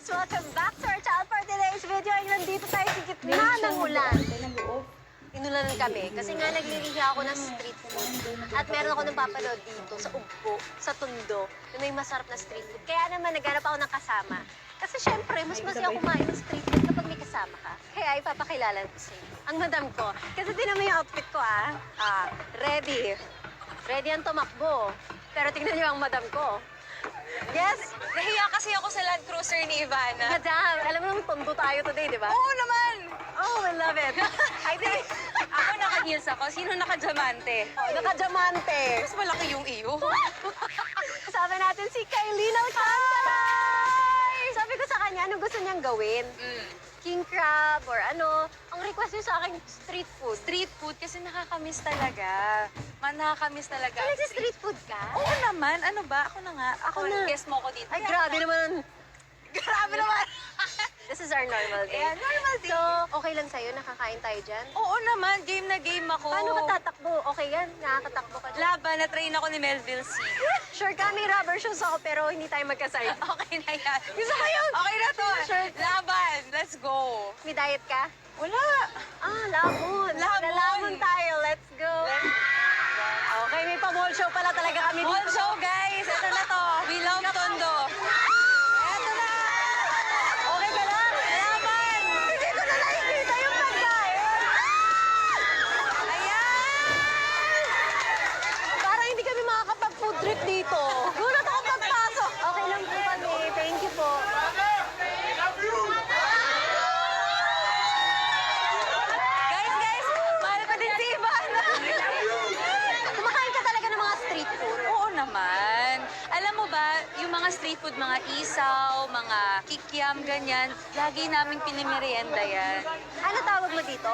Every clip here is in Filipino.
Welcome back to our channel. For today's video ay nandito tayo sa gitna ng ulan. Inulanan kami kasi nga naglilihi ako ng street food. At meron ako nang papanood dito sa Ugbo, sa Tondo, na may masarap na street food. Kaya naman naghanap ako ng kasama. Kasi syempre, mas masaya kumain ng street food kapag may kasama ka. Kaya ipapakilala ko sa inyo. Ang madam ko. Kasi tinan mo yung outfit ko ready. Ready ang tumakbo. Pero tingnan niyo ang madam ko. Yes! Nahiya kasi ako sa Land Cruiser ni Ivana. Madam, alam mo naman tondo tayo today, di ba? Oo naman! Oh, we love it. I think, Ako naka-heels ako. Sino naka-diamante? naka-diamante. Mas malaki yung iyo. Kasama natin si Kailin Alcantara! Sabi ko sa kanya, ano gusto niyang gawin? King crab or ano. Ang request niya sa akin, street food. Street food kasi nakakamiss talaga. Nakakamiss talaga. Ay, street food ka? Oo naman. Ano ba? Ako na nga. Ako na. Guess mo ako dito. Ay, grabe naman. Grabe naman. This is our normal day. Yeah, normal day. So, okay lang sa'yo? Nakakain tayo dyan? Oo naman. Game na game ako. Paano ka tatakbo? Okay yan? Nakakatakbo ka dyan? Laban. Na-train ako ni Melville C. Sure ka, may rubber shoes ako pero hindi tayo magkasaya. Okay na yan. Gusto ko yun? Okay na to. Sure. Laban. Let's go. May diet ka? Wala. Lamon. Lamon. Lamon tayo. Let's go. Okay, may pa-mall show pala talaga kami Mall dito. show, guys. Ito na to. We love Tondo. Eto na! Okay ka lang? Laban! Hindi ko na nakikita yung pagkain. Ayan! Parang hindi kami makakapag-food trip dito. Gulat ako pagpasok. Okay lang po kami. Thank you po. Guys! Mahal ko din si Ivana. Kumakain ka talaga ng mga street food. Oo naman. Alam mo ba, yung mga street food, mga isaw, mga kikiam, ganyan, lagi namin pinimerienda yan. Ano tawag mo dito?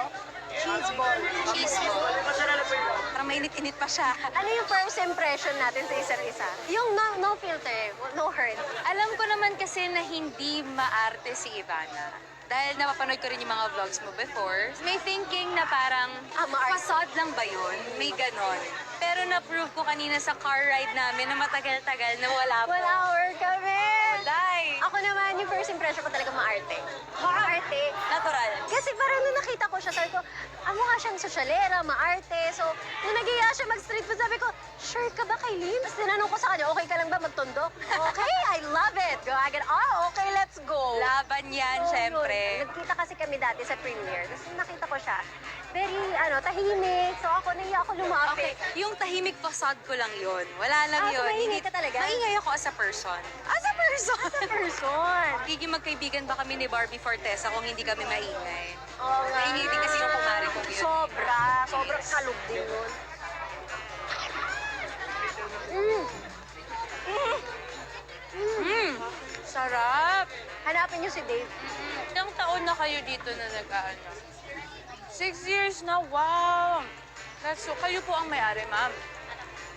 Cheese ball. Cheese ball. Parang mainit-init pa siya. Ano yung first impression natin sa isa't isa? Yung no filter, no hurt. Alam ko naman kasi na hindi maarte si Ivana. Dahil napapanood ko rin yung mga vlogs mo before. May thinking na parang, maarte. facade lang ba yun? May ganon. Pero na-prove ko kanina sa car ride namin na matagal-tagal na wala po. 1 hour kami! Dai! Ako naman, yung first impression ko talaga maarte. Maarte. Natural. Kasi parang nung nakita ko siya, sabi ko, mukha siyang sosyalera, maarte. So, nung nagiya siya mag-street food, sabi ko, sure ka ba, Kailin? Tapos tinanong ko sa kanya, okay ka lang ba magtondok? Okay, I love it. Go agad, okay, let's go. Laban yan, So, syempre. yun. Nagkita kasi kami dati sa premiere. Tapos nung nakita ko siya, very, tahimik. So ako, nahiya ako lumapit. Okay, yung tahimik facade ko lang yun. Wala lang So yun. maingay ka talaga? Maingay ako as a person. As a person? As a person. Giging magkaibigan ba kami ni Barbie Fortesa kung hindi kami maingay? Oo nga. Maingay din kasi yung kumari kong yun. Sobrang kalog din yun. Sarap! Hanapin niyo si Dave. Ilang taon na kayo dito na nag-ano? 6 years na, wow! So, kayo po ang may-ari, ma'am.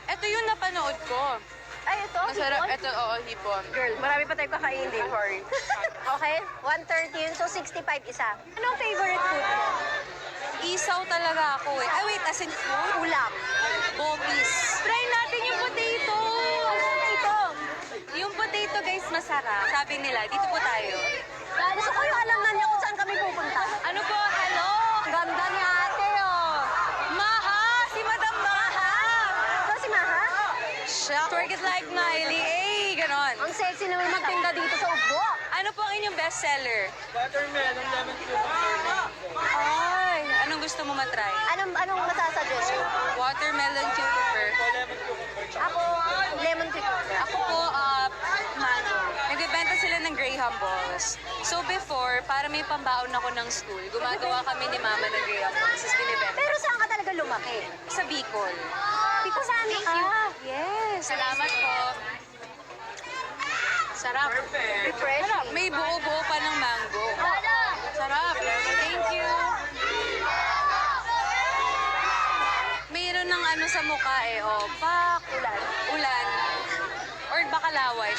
Ito yung napanood ko. Ay, ito. Masarap. hipon. Ito, oo, hipon. Girl, marami pa tayong kakainin. Sorry. Okay, 130 yun. So 65 isa. Anong favorite food mo? Isaw talaga ako eh. Ay, wait, as in food? Ulam. Bopis. Try natin yung potato! Ito. Yung potato, guys, masarap. Sabi nila, dito po tayo. Gusto ko yung alam na niya kung saan kami pupunta. Ano po? Hello? Ganda ni ate, oh. Maha! Si Madam Maha! Ito si Maha. Siya. Twerk it like Miley. Eh, ganon. Ang sexy naman magtinda dito sa Ugbo. Ano po ang inyong bestseller? Watermelon, lemon cucumber. Ay, anong gusto mo matry? Anong masasuggest mo? Watermelon cucumber. Lemon cucumber. Ako, lemon cucumber. Ako po, mango. Nagbebenta sila ng Graham balls. So before, para may pambaon ako ng school, gumagawa kami ni Mama ng Graham balls. Tapos binibenta. Pero saan ka talaga lumaki? Sa Bicol. Biko sa amin ka. Yes. Salamat po. Sarap. Refreshing. May buo-buo pa ng mango. Sarap. Thank you. Mayroon ng ano sa mukha eh. Oh, Ulan. ulan. Or bakalaway.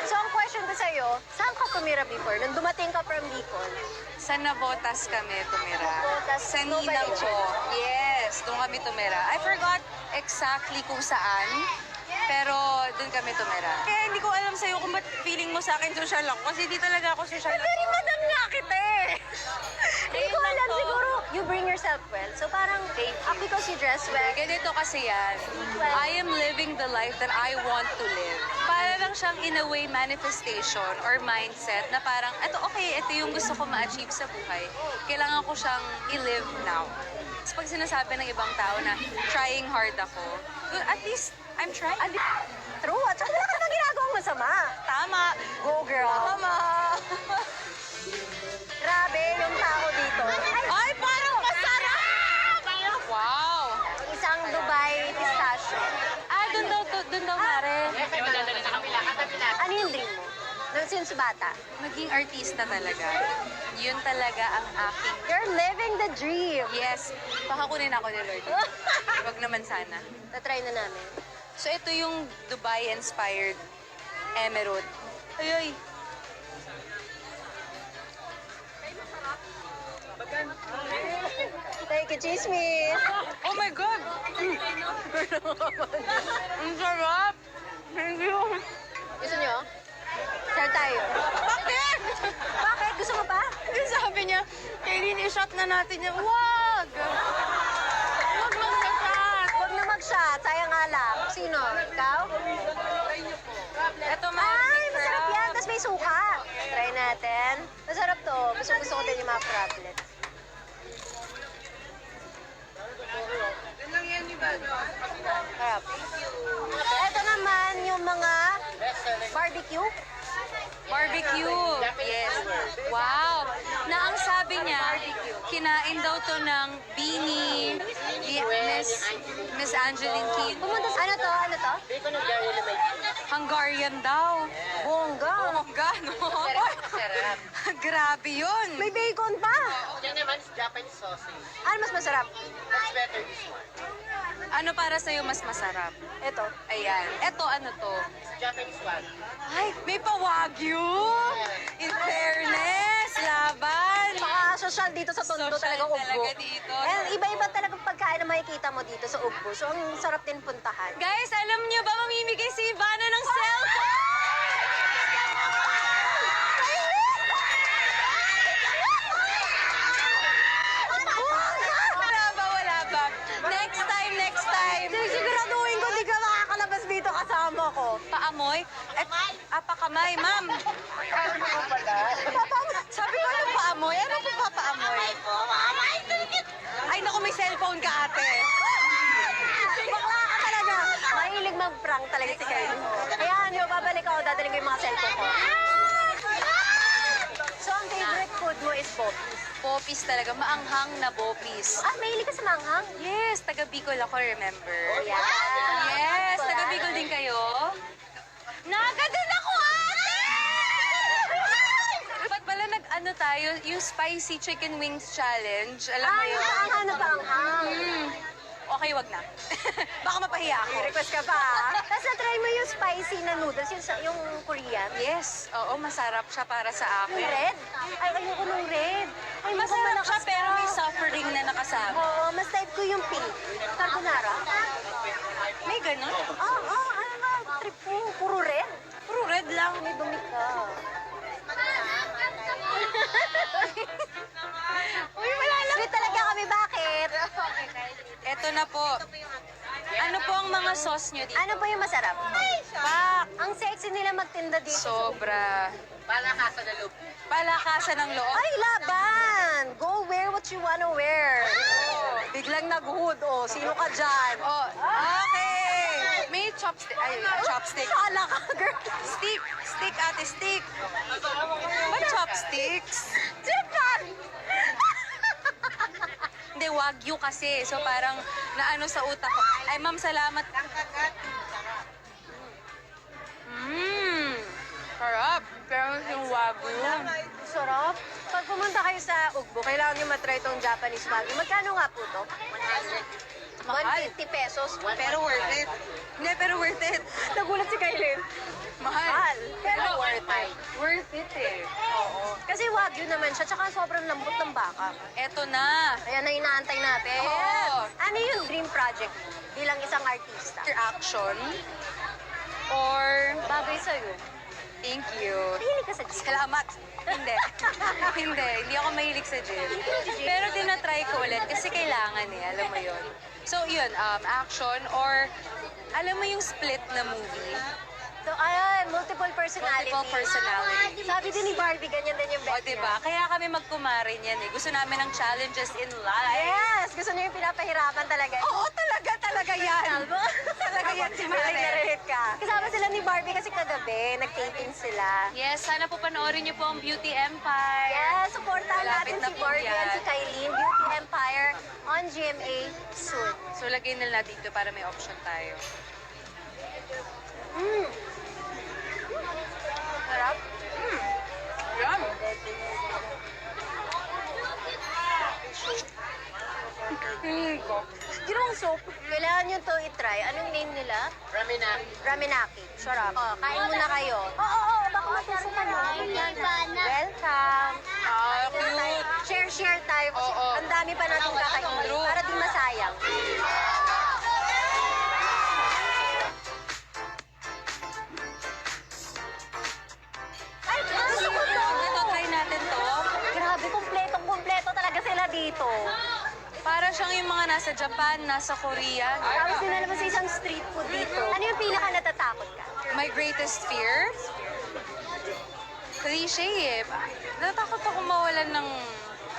So, ang question ko sa'yo, saan ka tumira before? Nung dumating ka from Bicol? Sa Navotas kami tumira. Navotas, Sa Nova Ninang Ecija. po. Yes, doon kami tumira. I forgot exactly kung saan. Pero doon kami tumira. Kaya hindi ko alam sa'yo kung ba't feeling mo sa akin social ako. Kasi di talaga ako social ako. Very madam nga kita eh. Hindi ko alam, siguro you bring yourself well. So parang, because you dress well. Ganito kasi yan. I am living the life that I want to live. Para lang siyang in a way manifestation or mindset na parang, ito yung gusto ko ma-achieve sa buhay. Kailangan ko siyang i-live now. So pag sinasabi ng ibang tao na trying hard ako, well, at least I'm trying. True, at saka wala ka na ginagawang masama. Tama. Go girl. Tama. Grabe yung tao dito. Ay, parang masarap! Wow! Isang Dubai pistachio. Doon daw, Mare. Ano yung dream mo? Nang since bata? Maging artista talaga. Yun talaga ang aking... You're living the dream. Yes, baka kunin ako ni Lord. Wag naman sana. Tatry na namin. So ito yung Dubai-inspired emerald. Ayoy! Take it, chismis. Oh my God! Ang sarap! Thank you! Gusto nyo? Share tayo. Bakit? Bakit? Gusto mo pa? Sabi niya, Kaylin, i-shot na natin yan. Wag! Wag mag-shot! Huwag na mag-shot. Sayang nga lang. Sino? Ikaw? Ito, Ay, masarap yan. Tapos may suka. Try natin. Masarap to. Gusto ko din yung mga crablet. Sarap. Ito naman yung mga barbecue. Barbecue. Yes. Wow. Na ang sabi niya, kinain daw to ng Beanie, Miss Angeline King. Pumunta sa... Ano to? Ano to? Hungarian daw. Bongga. Bongga, no? Sarap. Grabe yun. May bacon pa. Yan naman is Japanese sausage. Ano mas masarap? That's better this one. Ano para sa'yo mas masarap? Ito. Ayan. Eto, ano to? It's Japanese one. Ay, may pa-wagyu! In fairness, laban! Saka social dito sa Tondo Social talagang Ugbo. talaga dito. And iba-iba talagang pagkain na makikita mo dito sa Ugbo. So ang sarap din puntahan. Guys, alam niyo ba mamimigay si Ivana ng cellphone? Wala ba? Next time. Siguraduhin ko di ka makakalabas dito kasama ko. Paamoy? Pakamay, ma'am. Sabi ko yung paamoy. Ano po papaamoy? Ay, naku, may cellphone ka, ate. Bakla ka talaga. Mahilig mag-prank talaga si Kylie. Kaya ano, babalik ako, dadaling ko yung mga cellphone ko. So, ang favorite food mo is bopis. Bopis talaga. Maanghang na bopis. Ah, mahilig ka sa manghang? Yes, taga Bicol ako, remember? Yeah. Yes, Bicol, taga ah. Bicol din kayo. Naga din ako, ate! Ba't pala nag-ano tayo, yung spicy chicken wings challenge, alam mo Ah, yung yun? paanghang na paanghang. Okay, wag na. Baka mapahiya ako. May request ka pa, ah. Tapos na-try mo yung spicy na noodles, yung Korean. Yes, oo, masarap siya para sa Yung akin. red? Ay, ayoko nung red. Ay, mukhang Masarap malakas siya pero ka. may suffering na nakasama. Oo, mas type ko yung pink. Carbonara. May ganun? Ano na, trip ko. Puro red. Puro red lang. May dumi ka. Uy, wala lang. Sweet talaga kami, bakit? Eto na po. Ano po ang mga sauce nyo dito? Ano ba yung masarap? Pak! Ang sexy nila magtinda dito. Sobra. Palakasan na loob. Palakasan ng loob. Ay, laban! Go wear what you wanna wear. Oh, biglang nag-hood, oh. Sino ka dyan? Oh, okay. May chopstick. Ay, chopstick. Sala ka, girl. Stick, ate, stick. Ba't chopsticks? Japan! Hindi, wagyu kasi. So parang naano sa utak ko. Ay, ma'am, salamat. Sarap. Pero yung wagyu. Sarap. Pag pumunta kayo sa Ugbo, kailangan nyo matry itong Japanese Wagyu. Magkano nga po to? 150 pesos. Pero worth it. Hindi, pero worth it. Nagulat si Kailin. Mahal. Pero worth it. Worth it eh. Oo. Kasi Wagyu naman siya, tsaka sobrang lambot ng baka. Eto na. Ayan na inaantay natin. Oo. Ano yung dream project mo bilang isang artista? After action, Or, Bagay sa'yo. thank you. Mahilig ka sa gym. Salamat. Hindi. Hindi ako mahilig sa gym. Pero tinatry ko ulit kasi kailangan alam mo yun. So yun, action or alam mo yung split na movie? So, ayun, multiple personality. Multiple personality. Sabi din ni Barbie, ganyan din yung O bet diba? Kaya kami magkumarin yan Gusto namin ng challenges in life. Yes! Gusto niyo yung pinapahirapan talaga. Oo, talaga yan. Talaga yan si Mare. Narehit ka. Kasama sila ni Barbie kasi kagabi, nag-taping sila. Yes, sana po panoorin niyo po ang Beauty Empire. Yes, supportahan Malapit natin na si po Barbie yan. and si Kylene, Beauty Empire on GMA soon. So lagay na natin dito para may option tayo. Sarap. Yum! Ginawang soup. Kailangan nyo to i-try. Anong name nila? Raminaki. Raminaki. Sarap. Oh, kain muna kayo. Oo, baka matuso ka na. Welcome. Ah, Kain tayo. cute. Share tayo. Kasi Oo. ang dami pa natin kakainin. True. Para di masayang. Ay, gusto ko to. Ito, try natin to. Grabe, kumpletong-kumpleto talaga sila dito. Para siyang yung mga nasa Japan, nasa Korea. Tapos dinala mo sa isang street food dito. Ano yung pinaka natatakot ka? My greatest fear? Cliche Natakot ako mawalan ng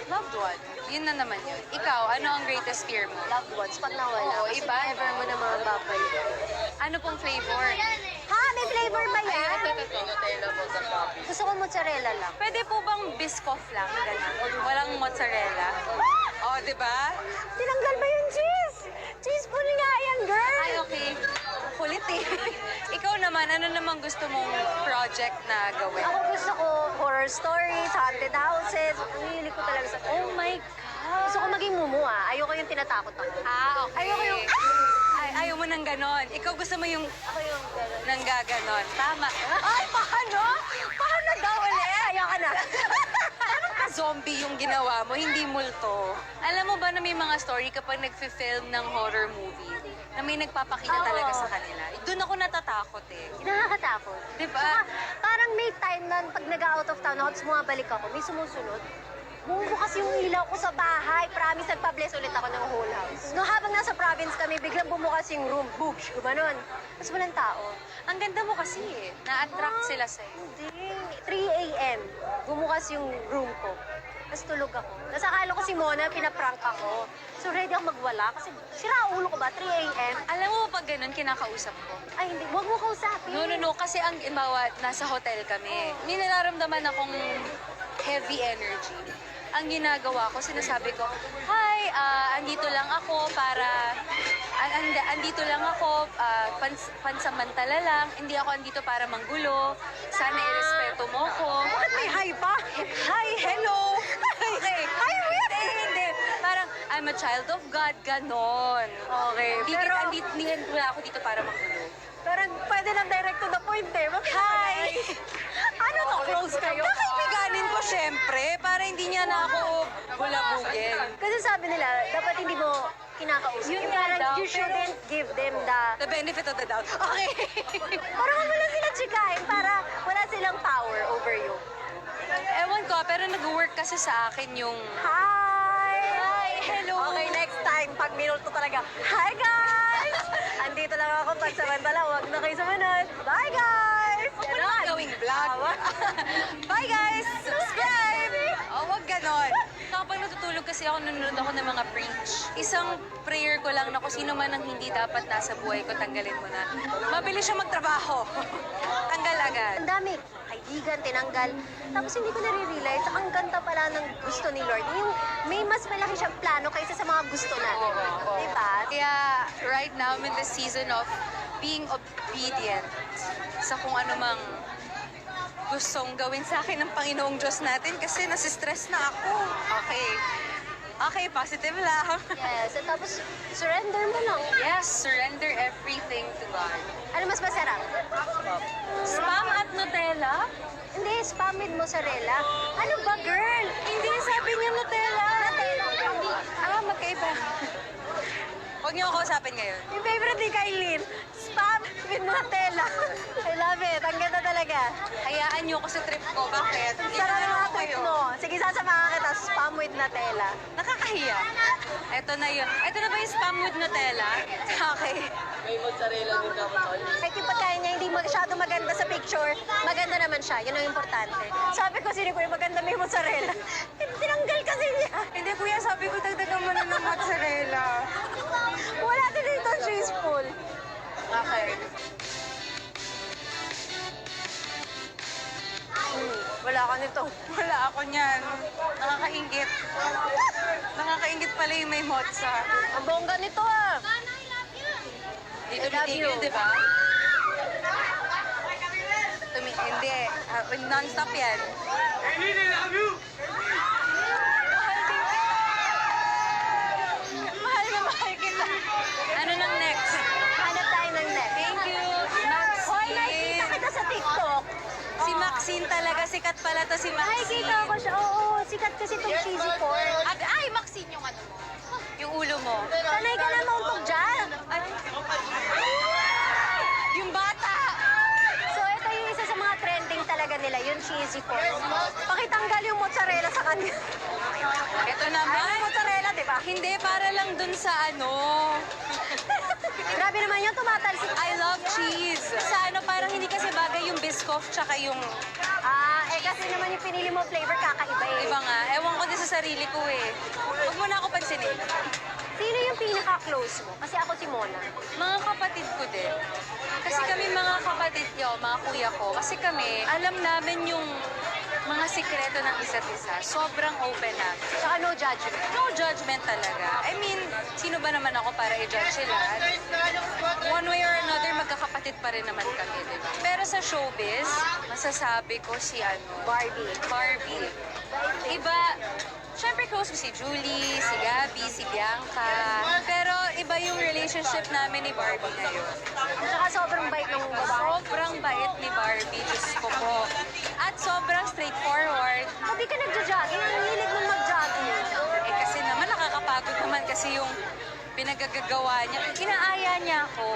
loved one. Yun na naman yun. Ikaw, ano ang greatest fear mo? Loved ones, pag nawala. Oo, Kasi iba. never mo na mababalik. Ano pong flavor? Ha? May flavor ba yan? Nutella po sa Shopee. Gusto ko mozzarella lang. Pwede po bang Biscoff lang? Ganun. Walang mozzarella? Oh, di ba? Tinanggal ba yung cheese? Cheese pool nga yan, girl! Ay, okay. Kulit Ikaw naman, ano namang gusto mong project na gawin? Ako gusto ko horror stories, haunted houses. Ang hilig ko talaga sa... Oh my God! Gusto ko maging mumu Ayoko yung tinatakot ako. Ah, okay. Ayoko yung... Ay, ayaw mo ng ganon. Ikaw gusto mo yung Ako yung gano'n. nang gaganon. Tama. Ay, paano? Paano daw ulit? Ayoko na. Zombie yung ginawa mo, hindi multo. Alam mo ba na may mga story kapag nagfi-film ng horror movie na may nagpapakita Oo. talaga sa kanila? Doon ako natatakot Nakakatakot. Di ba? Saka, parang may time na pag nag-out of town ako, tapos bumabalik ako, may sumusunod. Bumubukas yung ilaw ko sa bahay. Promise, nagpa-bless ulit ako ng whole house. No, habang nasa province kami, biglang bumukas yung room. Boom! Gumanon. Tapos walang tao. Ang ganda mo kasi Na-attract sila sa'yo. Hindi. 3 a.m. Bumukas yung room ko. Tapos tulog ako. Tapos akala ko si Mona, pinaprank ako. So ready ako magwala kasi sira ulo ko ba? 3 a.m. Alam mo pag ganun, kinakausap ko. Ay, hindi. Huwag mo kausapin. No. Kasi ang imbawa, nasa hotel kami. May nararamdaman akong heavy energy. Ang ginagawa ko, sinasabi ko, hi, andito lang ako para, andito lang ako, pansamantala lang, hindi ako andito para manggulo, sana irespeto mo ko. Bakit may hi pa? Hi, hello! Okay. Hi, wait! Hindi. Parang, I'm a child of God, ganon. Okay, pero... Hindi wala ako dito para manggulo. Parang pwede lang direct to the point eh. Hi! Ano to? Close kayo? Kakaibiganin ko, syempre, para hindi niya na ako bulabugin. Kasi sabi nila, dapat hindi mo kinakausap. Yun Yung nga parang daw, you shouldn't give them the... The benefit of the doubt. Okay. Parang wala sila tsikahin para wala silang power over you. Ewan ko, pero nag-work kasi sa akin yung... Hi! Hi, hello. Okay, next time, pag minulto talaga, hi guys! Andito lang ako pansamantala, huwag na kayo sumunod. Bye guys! Huwag mo naman gawing vlog. Bye guys! Subscribe! Oh, wag ganon. Kapag natutulog kasi ako, nanonood ako ng mga preach. Isang prayer ko lang na kung sino man ang hindi dapat nasa buhay ko, tanggalin mo na. Mabilis siya magtrabaho. Tanggal agad. Ang dami kaibigan, tinanggal. Tapos hindi ko nare-realize, ang ganda pala ng gusto ni Lord. Yung may mas malaki siyang plano kaysa sa mga gusto natin. Diba? Kaya right now, I'm in the season of being obedient sa kung ano mang gustong gawin sa akin ng Panginoong Diyos natin kasi nasistress na ako. Okay, positive lang. Yes, at tapos surrender mo lang. Yes, surrender everything to God. Ano mas masarap? Spam at Nutella? Hindi, spam with mozzarella. Ano ba, girl? Hindi, sabi niya Nutella. Nutella. Magkaiba. Huwag niyo ako kausapin ngayon. Yung favorite ni Kailin, spam With Nutella. I love it. Ang ganda talaga. Hayaan niyo ako sa trip ko. Bakit? Hindi Sarap na ng ako mga trip kayo. mo. Sige, sasamahan kita. Spam with Nutella. Nakakahiya. Ito na yun. Ito na ba yung spam with Nutella? Okay. May mozzarella din dapat tol. Kahit yung pagkain niya hindi masyado maganda sa picture, maganda naman siya. Yun ang importante. Sabi ko, sino ko yung maganda may mozzarella. Tinanggal kasi niya. Hindi kuya, sabi ko dagdagan mo na ng mozzarella. Wala din dito cheese pool. Okay. Wala ka nito. Wala ako niyan. Nakakaingit. Nakakaingit pala yung may mozza. Ang bongga nito ah. Dito I love nitigil, you. di ba? Hindi. Non-stop yan. Mahal na mahal kita. Ano nang next? Hanap tayo ng next. Thank you, Hoy, nakikita Maxine. kita sa TikTok. Si Maxine talaga. Sikat pala to si Maxine. Nakikita ko siya. Oo, sikat kasi itong cheesy pork. Ay, Maxine yung ano mo. Yung ulo mo. Sanay ka na mauntog dyan. Ay. Yung bata. So, ito yung isa sa mga trending talaga nila, yung cheesy pork. Pakitanggal yung mozzarella sa kanya. Ito Ay, naman. mozzarella, di ba? Hindi, para lang dun sa ano. Grabe naman yun, tumatalsik. I love cheese. Sa ano, parang hindi kasi bagay yung Biscoff tsaka yung Kasi naman yung pinili mo flavor, kakaiba eh. iba nga. Ewan ko din sa sarili ko eh. Huwag mo na ako pansinin. Sino yung pinaka-close mo? Kasi ako si Mona. Mga kapatid ko din. Kasi kami mga kapatid yo, mga kuya ko. Kasi kami, alam namin yung mga sikreto ng isa't isa. Sobrang open na. Saka no judgment. No judgment talaga. I mean, sino ba naman ako para i-judge sila? One way or another, magkakapatid pa rin naman kami, di ba? Pero sa showbiz, masasabi ko si Barbie. Iba, syempre close ko si Julie, si Gabby, si Bianca. Pero iba yung relationship namin ni Barbie ngayon. Saka sobrang bait ng babae. Sobrang bait ni Barbie, Diyos ko po. At sobrang straightforward. Hindi ka nagja-jogging. Ang hilig mong mag-jogging. Eh kasi naman nakakapagod naman kasi yung pinagagagawa niya. Inaaya niya ako.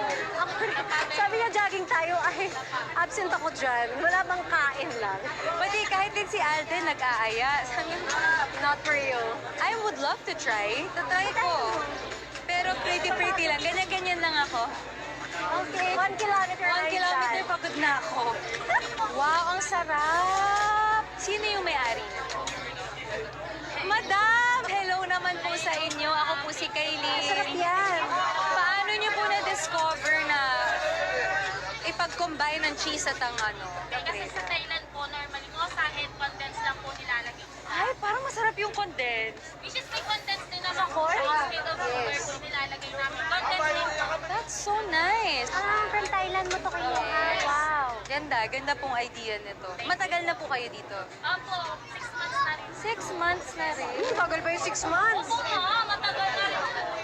Sabi niya, jogging tayo. Ay, absent ako dyan. Wala bang kain lang? Pati kahit din si Alden nag-aaya. Sabi niya, Not for you. I would love to try. Tatry ko. Pero pretty lang. Ganyan-ganyan lang ako. Okay. 1 kilometer 1 kilometer pagod na ako. Wow, ang sarap! Sino yung may-ari na? Madam! Hello naman po sa inyo. Ako po si Kaylin. Sarap yan. Paano niyo po na-discover na ipag-combine ng cheese at ang ano? Kasi sa Thailand po, normally po sa head condense lang po nilalagay. Ay, parang masarap yung condense. Which is may condense din naman Sa corn? Instead of Yes. sugar po nilalagay namin. Condense din po. That's so nice. From Thailand mo to kayo. Yes. Wow. Ganda pong idea nito. Matagal na po kayo dito? Opo, 6 months na rin. 6 months na rin. Tagal ba yung 6 months? Opo nga, matagal na.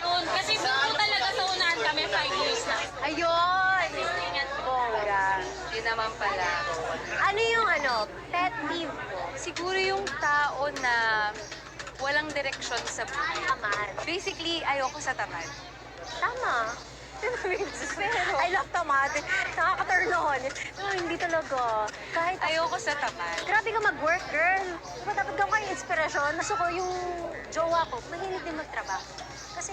Yun, kasi po talaga sa unahan kami 5 years na. Ayun! Ingat po. Bongga. Yun naman pala. Ano yung pet peeve mo? Siguro yung tao na walang direksyon sa buhay. Tamad. Basically, ayoko sa tamad. Tama. I love tamad. Nakaka-turn on. No, hindi talaga. Kahit Ayoko sa tamad. grabe ka mag-work, girl. Diba dapat gawin kayong inspirasyon? Gusto ko yung jowa ko, mahilig din magtrabaho. Kasi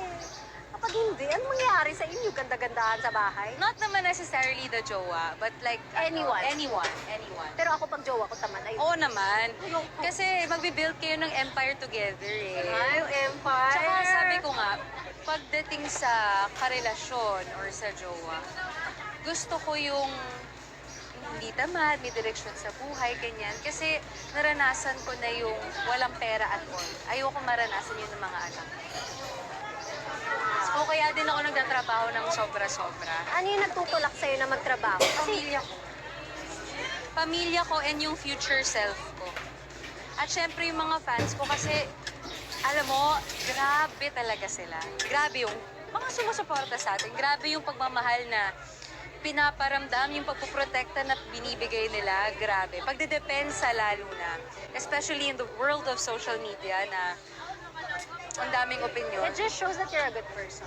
kapag hindi, ano mangyayari sa inyo? Ganda-gandahan sa bahay. Not naman necessarily the jowa, but like Anyone. Anyone. Pero ako pag jowa ko, tamad. Ay, Oo naman. Kasi magbi-build kayo ng empire together eh. ay, empire. Tsaka sabi ko nga, pagdating sa karelasyon or sa jowa, gusto ko yung hindi tamad, may direksyon sa buhay, ganyan. Kasi naranasan ko na yung walang pera at all. Ayoko maranasan yun ng mga anak. So kaya din ako nagtatrabaho ng sobra-sobra. Ano yung nagtutulak sa'yo na magtrabaho? Pamilya ko. Pamilya ko and yung future self ko. At syempre yung mga fans ko kasi, alam mo, grabe talaga sila. Grabe yung mga sumusuporta sa atin. Grabe yung pagmamahal na pinaparamdam, yung pagpuprotekta na binibigay nila. Grabe. Pagdedepensa lalo na. Especially in the world of social media na ang daming opinion. It just shows that you're a good person.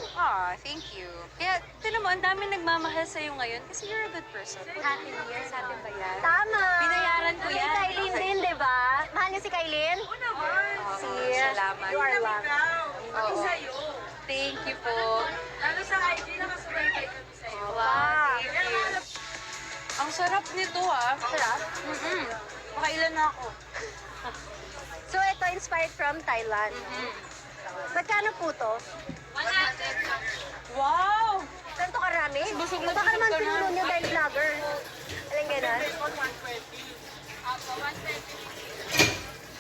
Thank you. Kaya, tinan mo, ang daming nagmamahal sa'yo ngayon kasi you're a good person. Happy years. Sa atin ba yan? Tama. Binayaran ko Si yan. Kailin din, di ba? Mahal niyo si Kailin? Oo, salamat. You are loved. Oo. Thank you po. Lalo sa IG, nakasubaybay kami sa'yo. Wow. Thank you. Ang sarap nito Sarap. Makailan na ako. So, ito inspired from Thailand. Magkano po to? 100. Wow! Ganito karami? Busog na Baka busog naman ka na. pinuno nyo dahil vlogger. Alam gano'n? Ako, 120.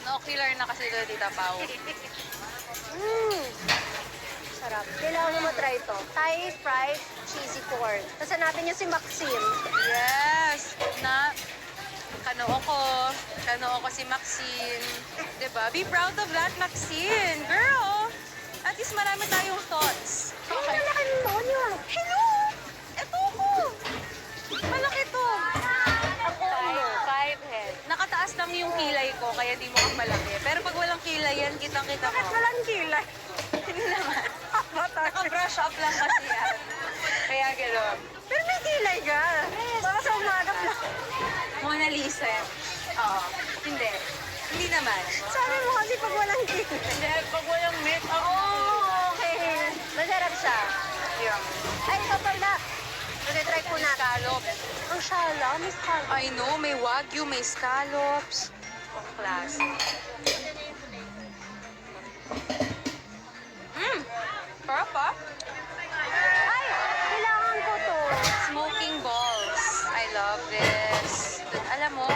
No-killer na kasi ito, Tita Pao. Sarap. Kailangan mo matry ito. Thai fried cheesy corn. Tapos hanapin nyo si Maxine. Yes! Kanoo ko si Maxine. Diba? Be proud of that, Maxine! Girl! At least marami tayong thoughts. Ay, malaki ng noon yun. Hello! Ito ko! Malaki to! Five head. Nakataas lang yung kilay ko, kaya di mo kang malaki. Pero pag walang kilay yan, kitang-kita ko. Walang kilay. Hindi naman. Naka-brush up lang kasi yan. Kaya gano'n. Pero may kilay ka. Baka sa umaga lang. Mona Lisa. Oo. Hindi. Hindi naman. Sabi mo kasi pag walang kilay. Hindi, pag walang make-up. Oh, okay. Masarap siya. Yung Ay, ito pala. Mag-try po na. scallops. Ang shala, may scallop. I know, may wagyu, may scallops. Ang klase. Sarap ah. Ay, kailangan ko to. Smoking balls. I love this. Alam mo,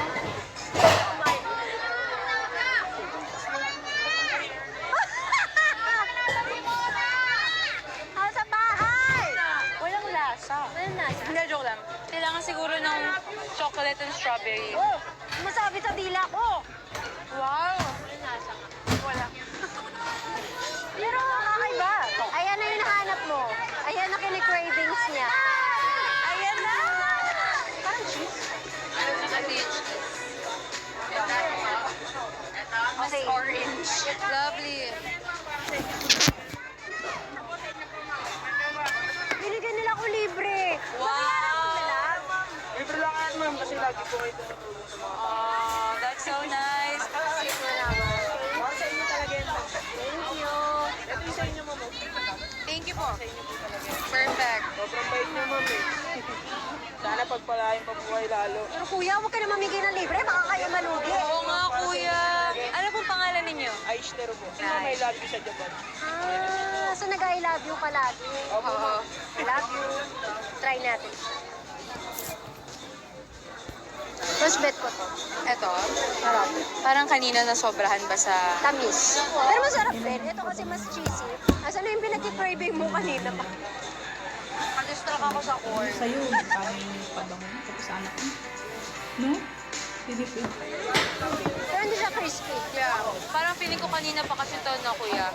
Sa bahay. walang lasa. Walang lasa. Hindi, joke lang. Kailangan siguro ng chocolate and strawberry. Oh, masabit sa dila ko. Wow! Wala. Pero kakaiba. Ayan na yung nahanap mo. Ayan na kini-cravings niya. Ayan na! Parang cheese. Mas Okay. orange. Lovely. Binigyan nila ako libre. Wow! Libre lang yan, ma'am, kasi lagi po kayo tumutulong sa mga Oh, that's so nice. para sa inyo talaga yan, ma'am. Thank you. Ito yung sa inyo, ma'am. Thank you po. Sa inyo po talaga yan. Perfect. Sobrang bait niyo, ma'am, eh. Sana pagpalain pa po kayo lalo. Pero kuya, huwag ka na mamigay ng libre. Baka kayo malugi. Oo nga, kuya. Ano pong pangalan ninyo? Aishner po. Sino may love you sa Japan? So nag-I love you palagi. Opo, ma'am. I love you. Try natin. First bet ko to. Eto. Sarap. Parang kanina na sobrahan ba sa... Tamis. Pero masarap din. Ito kasi mas cheesy. Asa na yung pinag-craving mo kanina pa? Mag-distract ako sa corn. Sa'yo, parang pabango mo, tapos sa anak mo. No? Pilipin. Pero hindi siya crispy. Yeah. Parang feeling ko kanina pa kasi ito na, kuya.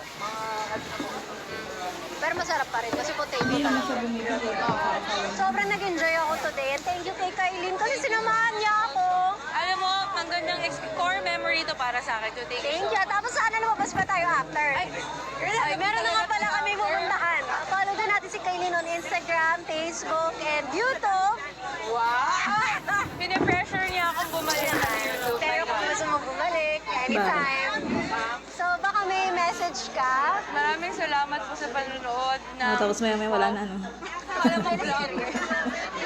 Pero masarap pa rin kasi potato Hindi naman talaga. siya bumibili. Sobrang nag-enjoy ako today. And thank you kay Kailin kasi sinamahan niya ako. Alam mo, ang gandang core memory to para sa akin. So, thank you Thank so you. Tapos sana lumabas pa tayo after. Ay, meron na nga pala kami pupuntahan. Follow din natin si Kailin on Instagram, Facebook, and YouTube. Wow! Pine-pressure niya akong bumalik na. Pero kung gusto mo bumalik, anytime. So baka may message ka. Maraming salamat po sa panonood na... Tapos maya wala na, ano. Alam mo, vlog.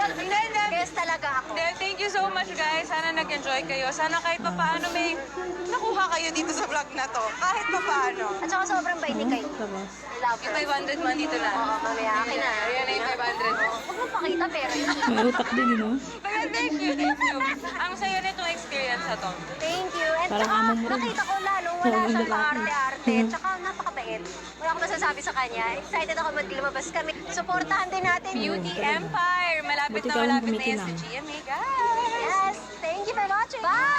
Hindi. Guest talaga ako. Hindi, thank you so much, guys. Sana nag-enjoy kayo. Sana kahit pa paano may nakuha kayo dito sa vlog na to. Kahit pa paano. At saka sobrang bait ni Kailin. Tapos, I love Yung her. 500 man dito na. Oo, mamaya akin na. Ayan na yung 500 mo. Huwag mo pakita pero yun. may utak din, you know? Pero thank you, thank you. Ang saya nitong experience na to. Thank you. And Parang saka amo mo rin. nakita ko lalo, wala Oo, siyang lalaki. paarte-arte. Tsaka napakabait. Wala akong masasabi sa kanya. Excited ako maglumabas kami. Supportahan din natin. Beauty Empire. Malapit Buti na ka lang malapit na yan kumikinang. sa GMA, guys. Yes. Thank you for watching. Bye!